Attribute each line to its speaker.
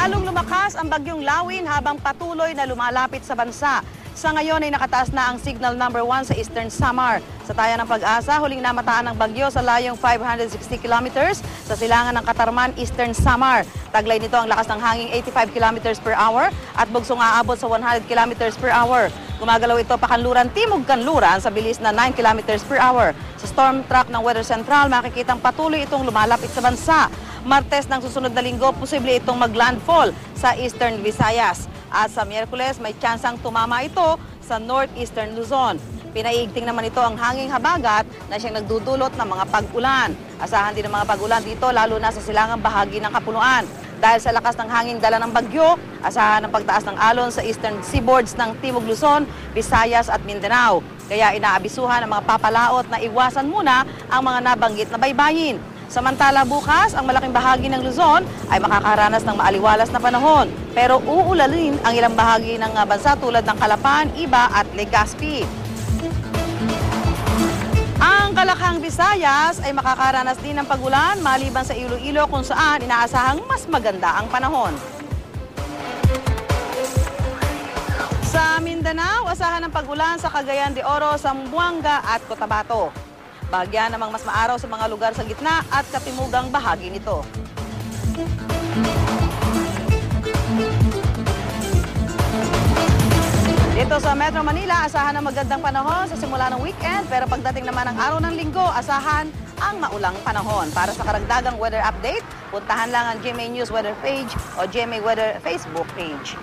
Speaker 1: Lalong lumakas ang bagyong Lawin habang patuloy na lumalapit sa bansa. Sa ngayon ay nakataas na ang signal number 1 sa Eastern Samar. Sa Taya ng Pag-asa, huling namataan ng bagyo sa layong 560 kilometers sa silangan ng Katarman, Eastern Samar. Taglay nito ang lakas ng hangin 85 kilometers per hour at bugsong aabot sa 100 kilometers per hour. Gumagalaw ito pakanluran timog kanluran sa bilis na 9 kilometers per hour. Sa storm track ng Weather Central, makikitang patuloy itong lumalapit sa bansa. Martes ng susunod na linggo, posible itong maglandfall sa Eastern Visayas. At sa Miyerkules, may tsansang tumama ito sa Northeastern Luzon. Pinaiigting naman ito ang hanging habagat na siyang nagdudulot ng mga pag-ulan. Asahan din ng mga pag-ulan dito, lalo na sa silangang bahagi ng Kapuluan. Dahil sa lakas ng hangin dala ng bagyo, asahan ng pagtaas ng alon sa eastern seaboards ng Timog Luzon, Visayas at Mindanao. Kaya inaabisuhan ang mga papalaot na iwasan muna ang mga nabanggit na baybayin. Samantala bukas, ang malaking bahagi ng Luzon ay makakaranas ng maaliwalas na panahon. Pero uulanin ang ilang bahagi ng bansa tulad ng Calapan, Iba at Legazpi. Ang Kalakhang Visayas ay makakaranas din ng pagulan maliban sa Iloilo kung saan inaasahang mas maganda ang panahon. Sa Mindanao, asahan ng pagulan sa Cagayan de Oro, Zamboanga at Cotabato. Bahagyan namang mas maaraw sa mga lugar sa gitna at katimugang bahagi nito. Dito sa Metro Manila, asahan ng magandang panahon sa simula ng weekend, pero pagdating naman ng araw ng linggo, asahan ang maulang panahon. Para sa karagdagang weather update, puntahan lang ang GMA News Weather page o GMA Weather Facebook page.